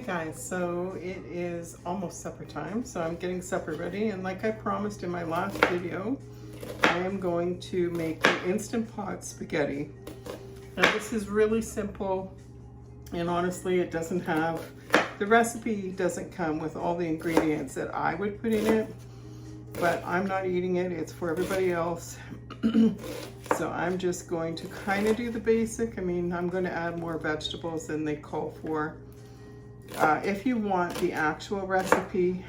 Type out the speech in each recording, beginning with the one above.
guys, so it is almost supper time, so I'm getting supper ready, and like I promised in my last video, I am going to make the Instant Pot spaghetti. Now this is really simple, and honestly it doesn't have, the recipe doesn't come with all the ingredients that I would put in it, but I'm not eating it, it's for everybody else. So I'm just going to kind of do the basic. I mean, I'm going to add more vegetables than they call for. If you want the actual recipe,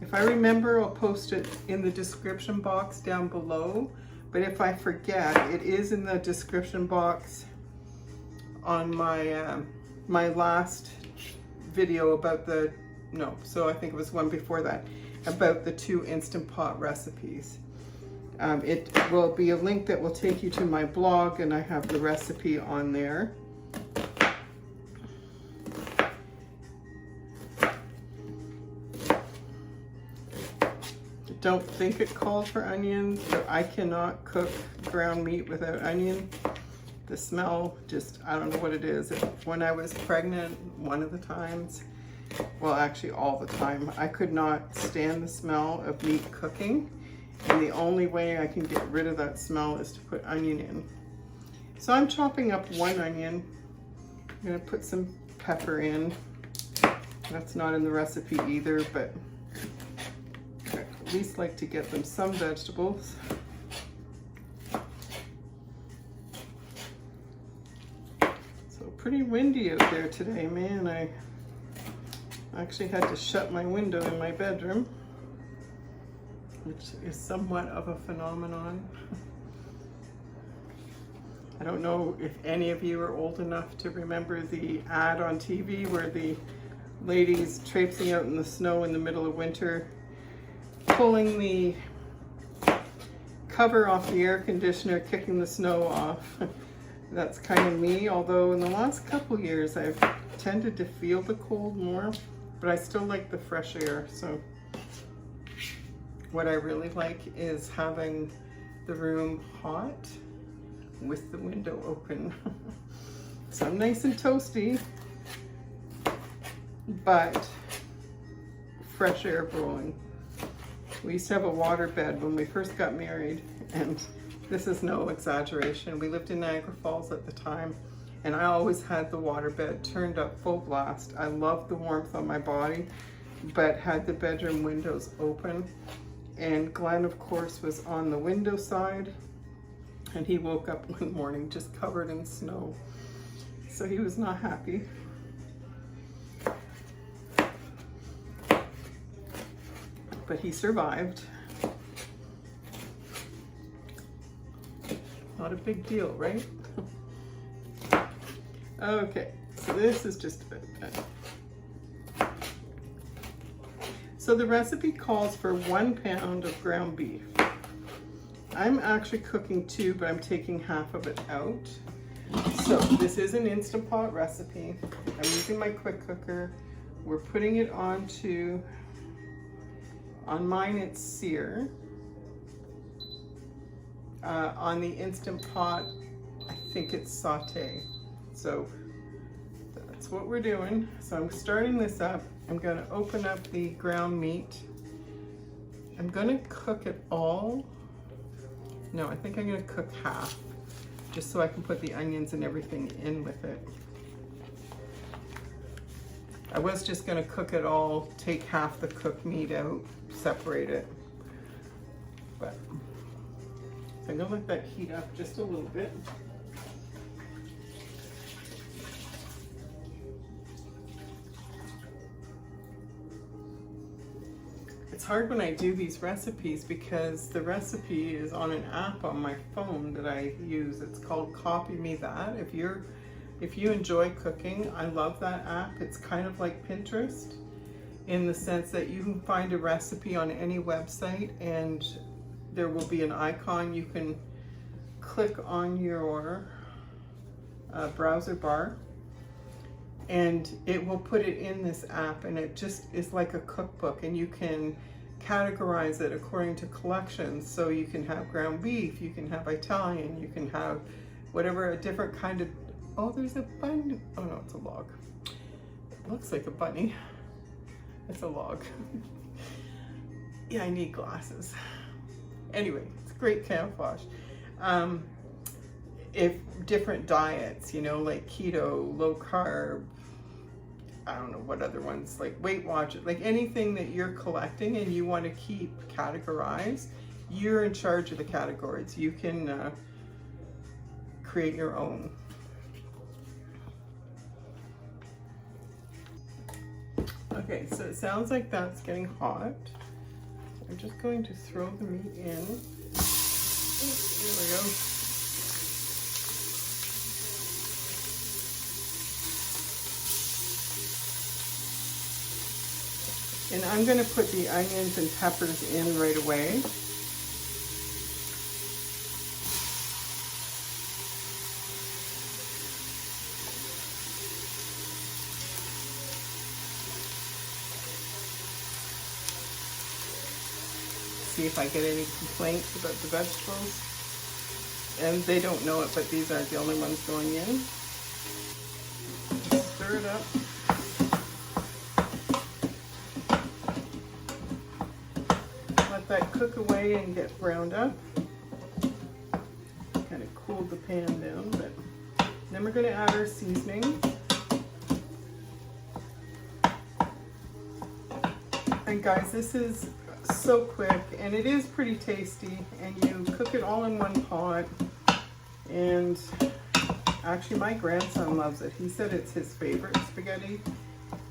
if I remember, I'll post it in the description box down below. But if I forget, it is in the description box on my my last video about the, no, so I think it was one before that, about the 2 Instant Pot recipes. It will be a link that will take you to my blog, and I have the recipe on there. Don't think it called for onions, but I cannot cook ground meat without onion. The smell just, I don't know what it is. When I was pregnant, one of the times, well actually all the time, I could not stand the smell of meat cooking. And the only way I can get rid of that smell is to put onion in. So I'm chopping up 1 onion. I'm gonna put some pepper in. That's not in the recipe either, but I at least like to get them some vegetables. So pretty windy out there today, man. I actually had to shut my window in my bedroom, which is somewhat of a phenomenon. I don't know if any of you are old enough to remember the ad on TV where the ladies traipsing out in the snow in the middle of winter, pulling the cover off the air conditioner, kicking the snow off. That's kind of me, although in the last couple years I've tended to feel the cold more, but I still like the fresh air. So what I really like is having the room hot with the window open. So I'm nice and toasty, but fresh air blowing. We used to have a water bed when we first got married, and this is no exaggeration. We lived in Niagara Falls at the time, and I always had the water bed turned up full blast. I loved the warmth on my body, but had the bedroom windows open. And Glenn, of course, was on the window side, and he woke up one morning just covered in snow. So he was not happy. But he survived. Not a big deal, right? Okay, so this is just about done. So the recipe calls for 1 pound of ground beef. I'm actually cooking 2, but I'm taking half of it out. So this is an Instant Pot recipe. I'm using my quick cooker. We're putting it onto, on mine it's sear. On the Instant Pot, I think it's saute. So that's what we're doing. So I'm starting this up. I'm gonna open up the ground meat. I'm gonna cook it all. No, I think I'm gonna cook half, just so I can put the onions and everything in with it. I was just gonna cook it all, take half the cooked meat out, separate it. But so I'm gonna let that heat up just a little bit. It's hard when I do these recipes because the recipe is on an app on my phone that I use. It's called Copy Me That. If you enjoy cooking, I love that app. It's kind of like Pinterest in the sense that you can find a recipe on any website and there will be an icon. You can click on your browser bar and it will put it in this app, and it just is like a cookbook, and you can categorize it according to collections. So you can have ground beef, you can have Italian, you can have whatever, a different kind of, oh, there's a bun, oh no, it's a log. Looks like a bunny. It's a log. Yeah, I need glasses. Anyway, it's great camouflage. If different diets, you know, like keto, low carb, I don't know what other ones, like Weight Watchers, like anything that you're collecting and you want to keep categorized, you're in charge of the categories. You can create your own. Okay, so it sounds like that's getting hot. I'm just going to throw the meat in. There we go. And I'm going to put the onions and peppers in right away. See if I get any complaints about the vegetables. And they don't know it, but these aren't the only ones going in. Stir it up. Let that cook away and get browned up. Kind of cooled the pan down, but then we're going to add our seasoning. And guys, this is so quick and it is pretty tasty, and you cook it all in one pot. And actually my grandson loves it. He said it's his favorite spaghetti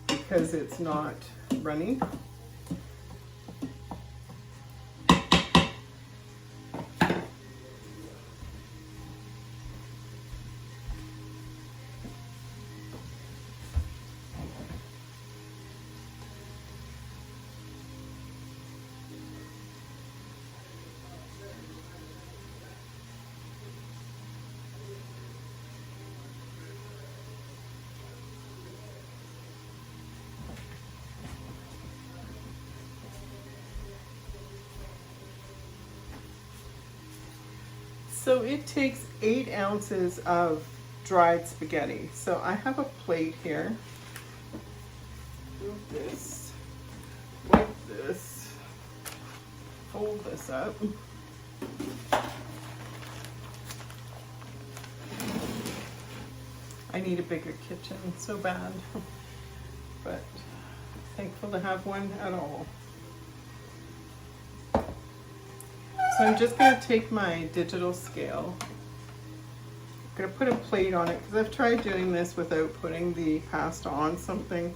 because it's not runny. So it takes 8 ounces of dried spaghetti. So I have a plate here. Move this, wipe this, fold this up. I need a bigger kitchen so bad, but thankful to have one at all. So I'm just going to take my digital scale. I'm going to put a plate on it because I've tried doing this without putting the pasta on something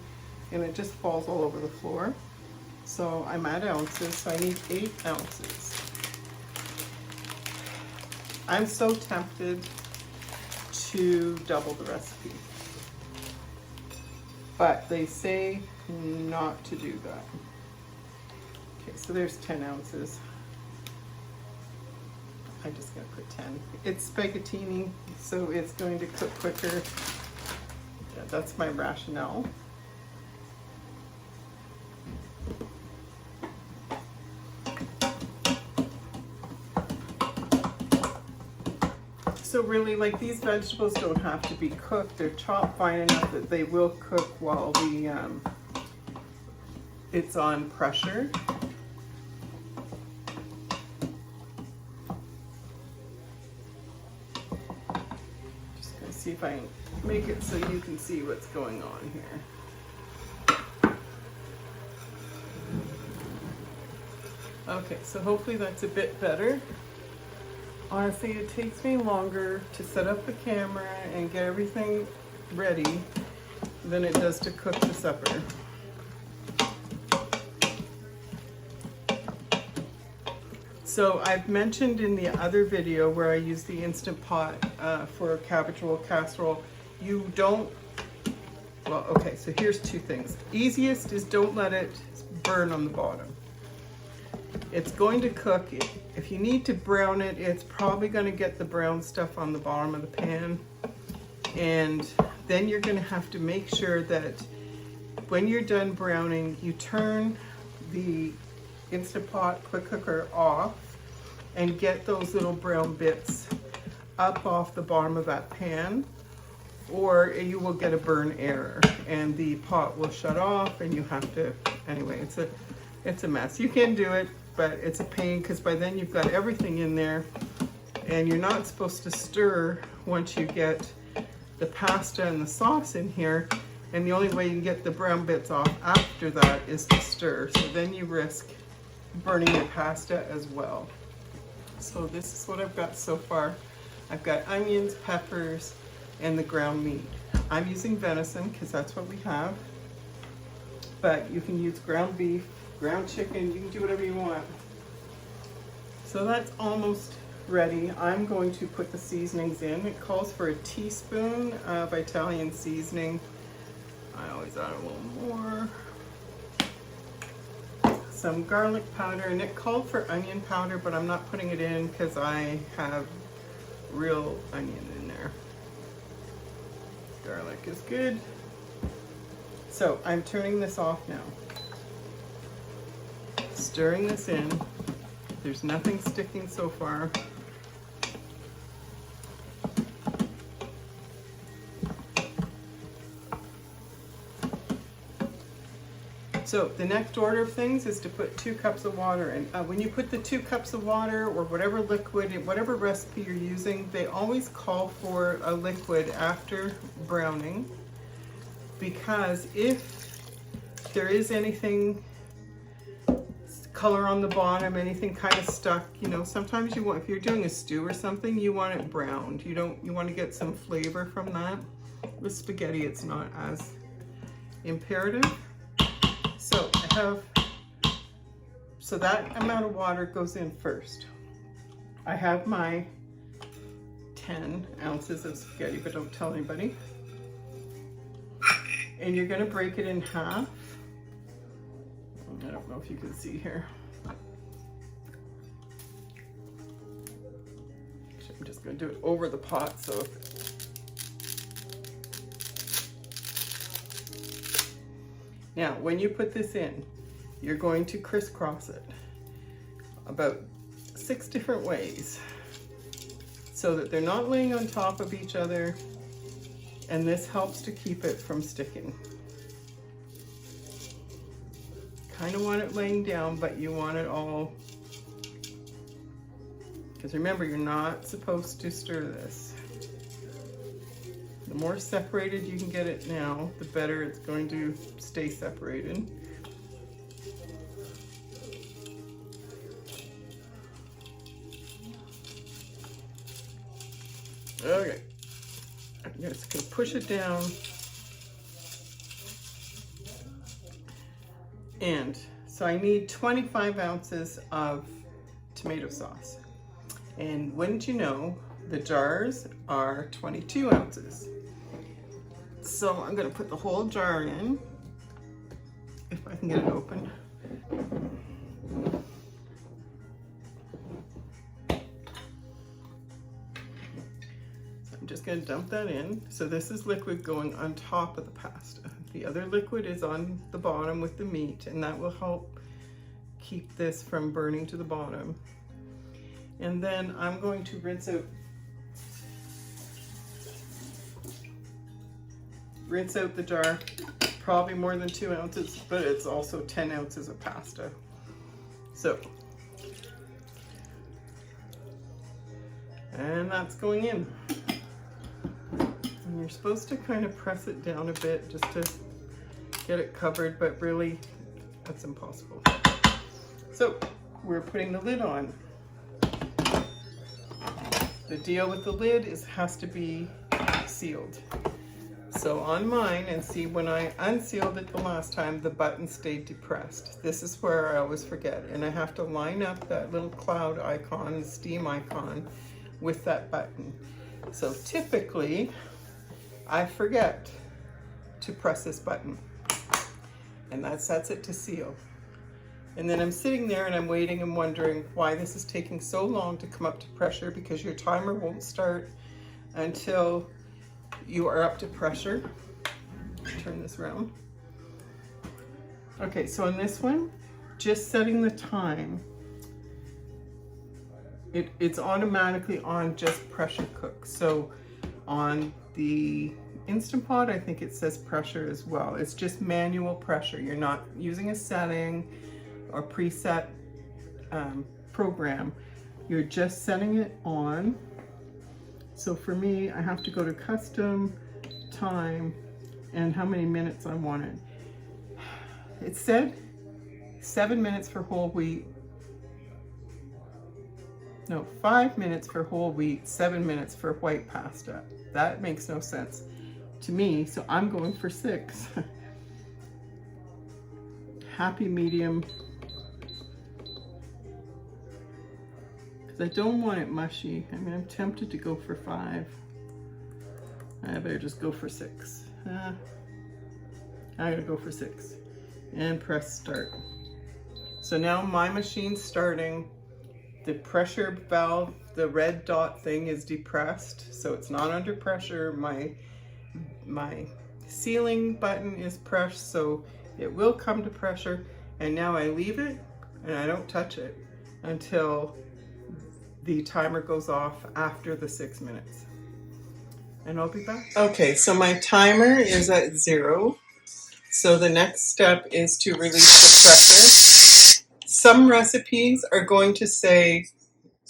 and it just falls all over the floor. So I'm at ounces, so I need 8 ounces. I'm so tempted to double the recipe, but they say not to do that. Okay, so there's 10 ounces. I'm just going to put 10. It's spaghettini, so it's going to cook quicker. Yeah, that's my rationale. So really, like, these vegetables don't have to be cooked. They're chopped fine enough that they will cook while it's on pressure. See if I can make it so you can see what's going on here. Okay, so hopefully that's a bit better. Honestly, it takes me longer to set up the camera and get everything ready than it does to cook the supper. So I've mentioned in the other video where I use the Instant Pot for cabbage roll casserole, you don't, well, okay, so here's 2 things. Easiest is don't let it burn on the bottom. It's going to cook. If you need to brown it, it's probably going to get the brown stuff on the bottom of the pan. And then you're going to have to make sure that when you're done browning, you turn the Instant Pot quick cooker off and get those little brown bits up off the bottom of that pan, or you will get a burn error and the pot will shut off and you have to, anyway, it's a mess. You can do it, but it's a pain because by then you've got everything in there and you're not supposed to stir once you get the pasta and the sauce in here. And the only way you can get the brown bits off after that is to stir. So then you risk burning your pasta as well. So this is what I've got so far. I've got onions, peppers, and the ground meat. I'm using venison because that's what we have. But you can use ground beef, ground chicken, you can do whatever you want. So that's almost ready. I'm going to put the seasonings in. It calls for a teaspoon of Italian seasoning. I always add a little more. Some garlic powder, and it called for onion powder, but I'm not putting it in because I have real onion in there. Garlic is good. So I'm turning this off now. Stirring this in. There's nothing sticking so far. So the next order of things is to put 2 cups of water in. When you put the 2 cups of water or whatever liquid, whatever recipe you're using, they always call for a liquid after browning, because if there is anything, color on the bottom, anything kind of stuck, you know, sometimes you want, if you're doing a stew or something, you want it browned. You want to get some flavor from that. With spaghetti, it's not as imperative. So I have, so that amount of water goes in first. I have my 10 ounces of spaghetti, but don't tell anybody. And you're gonna break it in half. I don't know if you can see here. Actually, I'm just gonna do it over the pot, so. Now, when you put this in, you're going to crisscross it about 6 different ways so that they're not laying on top of each other, and this helps to keep it from sticking. Kind of want it laying down, but you want it all, because remember, you're not supposed to stir this. The more separated you can get it now, the better it's going to stay separated. Okay, I'm just gonna push it down. And so I need 25 ounces of tomato sauce. And wouldn't you know, the jars are 22 ounces. So I'm gonna put the whole jar in, if I can get it open. So I'm just gonna dump that in. So this is liquid going on top of the pasta. The other liquid is on the bottom with the meat, and that will help keep this from burning to the bottom. And then I'm going to rinse out the jar, probably more than 2 ounces, but it's also 10 ounces of pasta. So, and that's going in. And you're supposed to kind of press it down a bit just to get it covered, but really that's impossible. So we're putting the lid on. The deal with the lid is has to be sealed. So on mine, and see, when I unsealed it the last time, the button stayed depressed. This is where I always forget, and I have to line up that little cloud icon, steam icon, with that button. So typically, I forget to press this button, and that sets it to seal. And then I'm sitting there and I'm waiting and wondering why this is taking so long to come up to pressure, because your timer won't start until you are up to pressure. Turn this around. Okay, so on this one, just setting the time, it's automatically on just pressure cook. So on the Instant Pot, I think it says pressure as well. It's just manual pressure. You're not using a setting or preset program. You're just setting it on. So for me, I have to go to custom, time, and how many minutes I wanted. It said 7 minutes for whole wheat. No, 5 minutes for whole wheat, 7 minutes for white pasta. That makes no sense to me, so I'm going for 6. Happy medium. Because I don't want it mushy. I mean, I'm tempted to go for 5. I better just go for 6. I gotta go for 6. And press start. So now my machine's starting. The pressure valve, the red dot thing is depressed, so it's not under pressure. My sealing button is pressed, so it will come to pressure. And now I leave it and I don't touch it until the timer goes off after the 6 minutes. And I'll be back. Okay, so my timer is at 0. So the next step is to release the pressure. Some recipes are going to say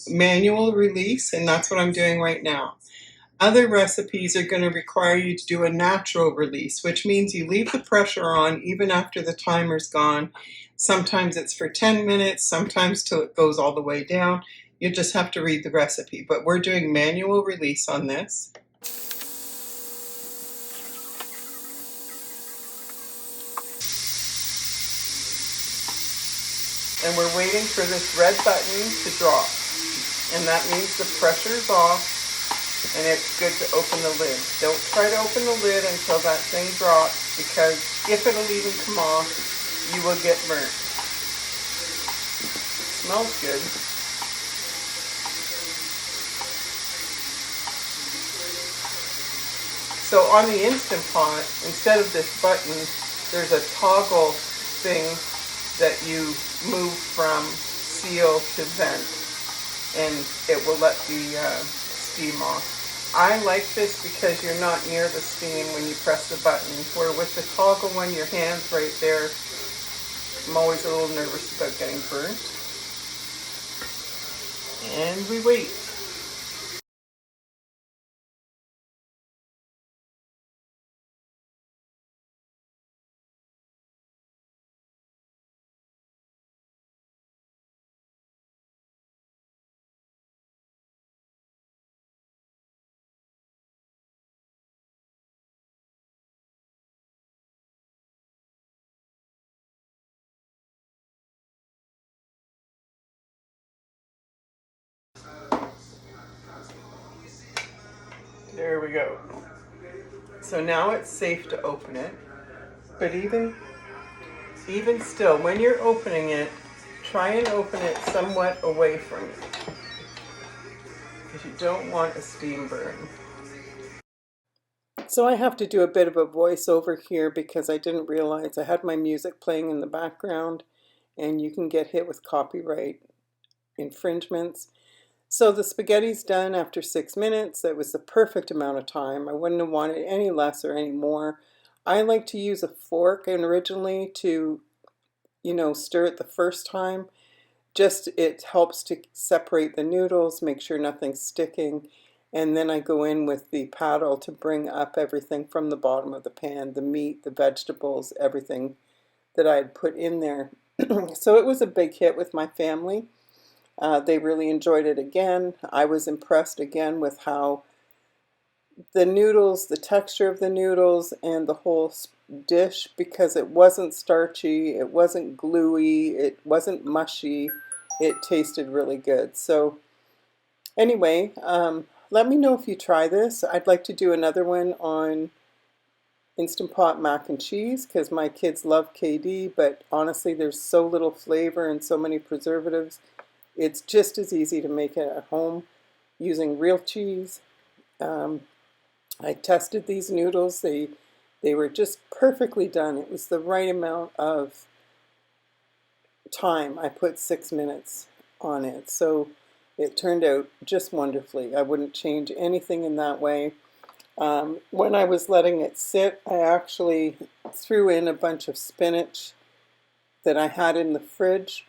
manual release, and that's what I'm doing right now. Other recipes are going to require you to do a natural release, which means you leave the pressure on even after the timer's gone. Sometimes it's for 10 minutes, sometimes till it goes all the way down. You just have to read the recipe, but we're doing manual release on this. And we're waiting for this red button to drop. And that means the pressure's off and it's good to open the lid. Don't try to open the lid until that thing drops, because if it'll even come off, you will get burnt. Smells good. So on the Instant Pot, instead of this button, there's a toggle thing that you move from seal to vent, and it will let the steam off. I like this because you're not near the steam when you press the button, where with the toggle one, your hand's right there. I'm always a little nervous about getting burnt. And we wait. There we go. So now it's safe to open it, but even still, when you're opening it, try and open it somewhat away from it, because you don't want a steam burn. So I have to do a bit of a voiceover here because I didn't realize I had my music playing in the background, and you can get hit with copyright infringements. So the spaghetti's done after 6 minutes. That was the perfect amount of time. I wouldn't have wanted any less or any more. I like to use a fork and originally to, stir it the first time. Just it helps to separate the noodles, make sure nothing's sticking. And then I go in with the paddle to bring up everything from the bottom of the pan, the meat, the vegetables, everything that I had put in there. So it was a big hit with my family. They really enjoyed it again. I was impressed again with how the noodles, the texture of the noodles, and the whole dish, because it wasn't starchy, it wasn't gluey, it wasn't mushy, it tasted really good. So anyway, let me know if you try this. I'd like to do another one on Instant Pot mac and cheese because my kids love KD, but honestly there's so little flavor and so many preservatives. It's just as easy to make it at home using real cheese. I tested these noodles. They were just perfectly done. It was the right amount of time. I put 6 minutes on it. So it turned out just wonderfully. I wouldn't change anything in that way. When I was letting it sit, I actually threw in a bunch of spinach that I had in the fridge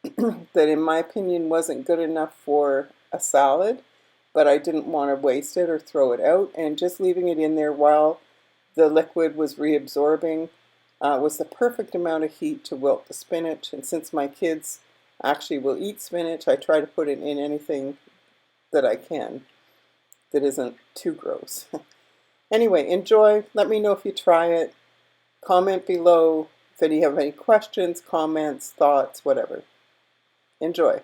that in my opinion wasn't good enough for a salad, but I didn't want to waste it or throw it out, and just leaving it in there while the liquid was reabsorbing was the perfect amount of heat to wilt the spinach. And since my kids actually will eat spinach, I try to put it in anything that I can that isn't too gross. Anyway, enjoy. Let me know if you try it. Comment below if you have any questions, comments, thoughts, whatever. Enjoy.